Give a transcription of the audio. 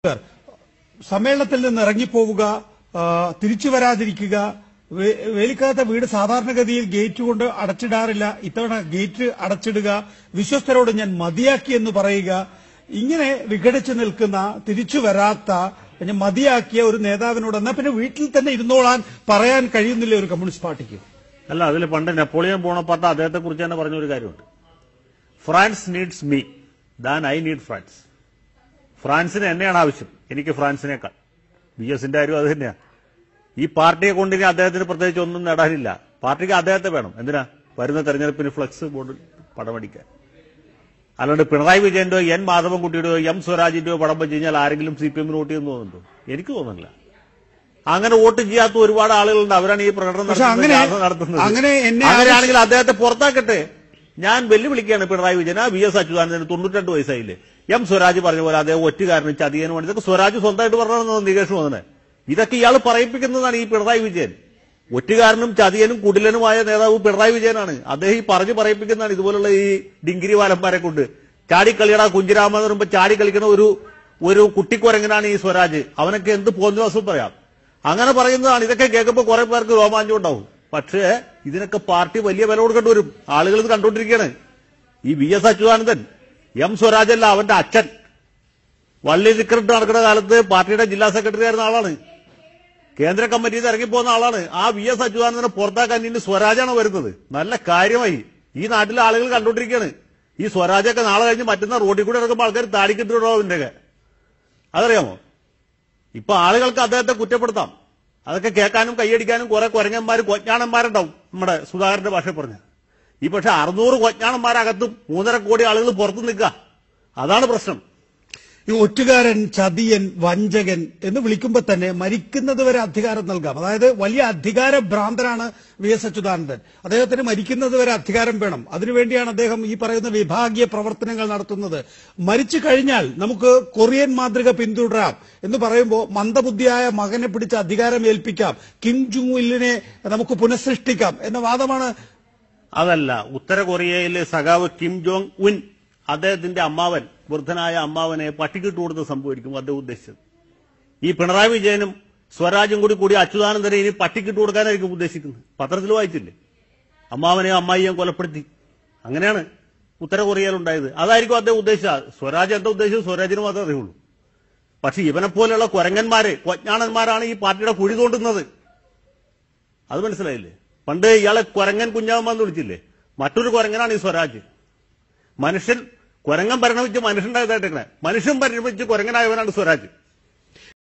Sir, സമ്മേളനത്തിൽ നിന്ന് ഇറങ്ങിപ്പോവുക, തിരിച്ചു വരാതിരിക്കുക, വേലിക്കകത്തെ വീട് സാധാരണഗതിയിൽ ഗേറ്റ് കൊണ്ട് അടച്ചിടാറില്ല, ഇത്തവണ ഗേറ്റ് അടച്ചിടുക, വിശ്വസ്തരോട് ഞാൻ മതിയാക്കിയെന്ന് പറയുക, ഇങ്ങനെ വിഘടിച്ചു നിൽക്കുന്ന, തിരിച്ചു വരാത്ത, മതിയാക്കിയ ഒരു നേതാവിനോട് എന്നാ പിന്നെ വീട്ടിൽ തന്നെ ഇരുന്നോളാൻ പറയാൻ കഴിയുന്നില്ല ഒരു കമ്മ്യൂണിസ്റ്റ് പാർട്ടിക്ക്? അല്ല, അതിൽ പണ്ട് നെപ്പോളിയൻ ബോണപ്പാർട്ട് അദ്ദേഹത്തെ കുറിച്ച് തന്നെ പറഞ്ഞൊരു കാര്യമുണ്ട്. France needs me than I need France. ഫ്രാൻസിന് എന്നെയാണ് ആവശ്യം, എനിക്ക് ഫ്രാൻസിനേക്കാൾ. BS-ന്റെ കാര്യം അത് തന്നെയാണ്. ഈ പാർട്ടിയെ കൊണ്ട് ഇനി അദ്ദേഹത്തിന് പ്രത്യേകിച്ച് ഒന്നും നേടാനില്ല. പാർട്ടിക്ക് അദ്ദേഹത്തെ വേണം. എന്തിനാ? വരുന്ന തെരഞ്ഞെടുപ്പിന് ഫ്ലക്സ് ബോർഡിൽ പടമടിക്കാൻ. അല്ലാണ്ട് പിണറായി വിജയന്റെയോ N മാധവൻകുട്ടിയുടെയോ M സ്വരാജിന്റെയോ പടം വെച്ച് കഴിഞ്ഞാൽ ആരെങ്കിലും CPM വോട്ട് ചെയ്യുന്നു തോന്നുന്നുണ്ടോ? എനിക്ക് തോന്നുന്നില്ല. അങ്ങനെ വോട്ട് ചെയ്യാത്ത ഒരുപാട് ആളുകളുണ്ട്. അവരാണ് ഈ പ്രകടനം നടത്തുന്നത്. അങ്ങനെയാണെങ്കിൽ അദ്ദേഹത്തെ പുറത്താക്കട്ടെ. ഞാൻ വെല്ലുവിളിക്കുകയാണ് പിണറായി വിജയൻ. VS അച്യുതാനന്ദന് 92 വയസ്സായില്ലേ? M സ്വരാജ് പറഞ്ഞ പോലെ അദ്ദേഹം ഒറ്റുകാരനും ചതിയനും വേണ്ടി ഇതൊക്കെ സ്വരാജ് സ്വന്തമായിട്ട് പറഞ്ഞതെന്ന് നികേഷ് വന്നത്. ഇതൊക്കെ ഇയാൾ പറയിപ്പിക്കുന്നതാണ് ഈ പിണറായി വിജയൻ. ഒറ്റുകാരനും ചതിയനും കുടിലനുമായ നേതാവ് പിണറായി വിജയനാണ്. അദ്ദേഹം ഈ പറഞ്ഞു പറയിപ്പിക്കുന്നതാണ് ഇതുപോലുള്ള ഈ ഡിങ്കിരി വാലന്മാരെ കൊണ്ട്. ചാടിക്കളിയടാ കുഞ്ചിരാമ എന്ന് പറയുമ്പോൾ ചാടിക്കളിക്കുന്ന ഒരു കുട്ടിക്കുരങ്ങനാണ് ഈ സ്വരാജ്. അവനൊക്കെ എന്ത് പോന്നവസം പറയാം. അങ്ങനെ പറയുന്നതാണ്. ഇതൊക്കെ കേൾക്കുമ്പോൾ കുറെ പേർക്ക് രോമാഞ്ചം ഉണ്ടാവും. പക്ഷേ ഇതിനൊക്കെ പാർട്ടി വലിയ വില കൊടുക്കേണ്ടി വരും. ആളുകൾ ഇത് കണ്ടുകൊണ്ടിരിക്കുകയാണ്. ഈ VS അച്യുതാനന്ദൻ M സ്വരാജല്ല, അവന്റെ അച്ഛൻ വള്ളി സെക്രട്ടറി നടക്കുന്ന കാലത്ത് പാർട്ടിയുടെ ജില്ലാ സെക്രട്ടറി ആയിരുന്ന ആളാണ്. കേന്ദ്ര കമ്മിറ്റിയിൽ നിന്ന് ഇറങ്ങിപ്പോകുന്ന ആളാണ്. ആ VS അച്യുതാനന്ദനെ പുറത്താക്കാൻ ഇനി സ്വരാജാണ് വരുന്നത്. നല്ല കാര്യമായി. ഈ നാട്ടിലെ ആളുകൾ കണ്ടുകൊണ്ടിരിക്കുകയാണ്. ഈ സ്വരാജൊക്കെ നാളെ കഴിഞ്ഞ് മറ്റന്നാൾ റോഡിൽ കൂടെ ഇറങ്ങുമ്പോൾ ആൾക്കാർ താടിക്കിട്ടിടോ അവന്റെയൊക്കെ. അതറിയാമോ? ഇപ്പൊ ആളുകൾക്ക് അദ്ദേഹത്തെ കുറ്റപ്പെടുത്താം. അതൊക്കെ കേൾക്കാനും കൈയടിക്കാനും കുറെ കുരങ്ങന്മാർ കൊഞ്ഞാണന്മാരുണ്ടാവും. നമ്മുടെ സുധാകരന്റെ ഭാഷ പറഞ്ഞ ഈ പക്ഷെ 600 കൊഞ്ഞാണന്മാരകത്തും 3.5 കോടി ആളുകൾ പുറത്തു നിൽക്കുക. അതാണ് പ്രശ്നം. ഈ ഒറ്റുകാരൻ, ചതിയൻ, വഞ്ചകൻ എന്ന് വിളിക്കുമ്പോൾ തന്നെ മരിക്കുന്നതുവരെ അധികാരം നൽകാം. അതായത് വലിയ അധികാര ഭ്രാന്തനാണ് VS അച്യുതാനന്ദൻ. അദ്ദേഹത്തിന് മരിക്കുന്നതുവരെ അധികാരം വേണം. അതിനുവേണ്ടിയാണ് അദ്ദേഹം ഈ പറയുന്ന വിഭാഗീയ പ്രവർത്തനങ്ങൾ നടത്തുന്നത്. മരിച്ചു കഴിഞ്ഞാൽ നമുക്ക് കൊറിയൻ മാതൃക പിന്തുടരാം എന്ന് പറയുമ്പോൾ മന്ദബുദ്ധിയായ മകനെ പിടിച്ച് അധികാരം ഏൽപ്പിക്കാം, കിം ജോങ് ഇല്ലിനെ നമുക്ക് പുനഃസൃഷ്ടിക്കാം എന്ന വാദമാണ്. അതല്ല, ഉത്തര കൊറിയയിലെ സഖാവ് കിം ജോങ് ഉൻ അദ്ദേഹത്തിന്റെ അമ്മാവൻ, വൃദ്ധനായ അമ്മാവനെ പട്ടിക്കിട്ട് കൊടുത്ത് സംഭവിക്കും അദ്ദേഹം ഉദ്ദേശിച്ചത്. ഈ പിണറായി വിജയനും സ്വരാജും കൂടി അച്യുതാനന്ദനെ ഇനി പട്ടിക്കിട്ട് കൊടുക്കാനായിരിക്കും ഉദ്ദേശിക്കുന്നത്. പത്രത്തിൽ വായിച്ചില്ലേ? അമ്മാവനെയും അമ്മായിയെയും കൊലപ്പെടുത്തി. അങ്ങനെയാണ് ഉത്തര കൊറിയയിൽ ഉണ്ടായത്. അതായിരിക്കും അദ്ദേഹം ഉദ്ദേശിച്ചത്. സ്വരാജ് എന്താ ഉദ്ദേശിച്ചത് സ്വരാജിന് മാത്രമേ അറിയുള്ളൂ. പക്ഷെ ഇവനെ പോലെയുള്ള കുരങ്ങന്മാര്, കൊഞ്ഞാണന്മാരാണ് ഈ പാർട്ടിയുടെ കുഴി തോണ്ടുന്നത്. അത് മനസ്സിലായില്ലേ? പണ്ട് ഇയാളെ കുരങ്ങൻ കുഞ്ഞാമെന്ന് വിളിച്ചില്ലേ? മറ്റൊരു കുരങ്ങനാണ് ഈ സ്വരാജ്. മനുഷ്യൻ കുരങ്ങൻ പരിണമിച്ച് മനുഷ്യണ്ടായതായിട്ടേക്കണേ. മനുഷ്യൻ പരിണമിച്ച് കുരങ്ങനായവനാണ് സ്വരാജ്.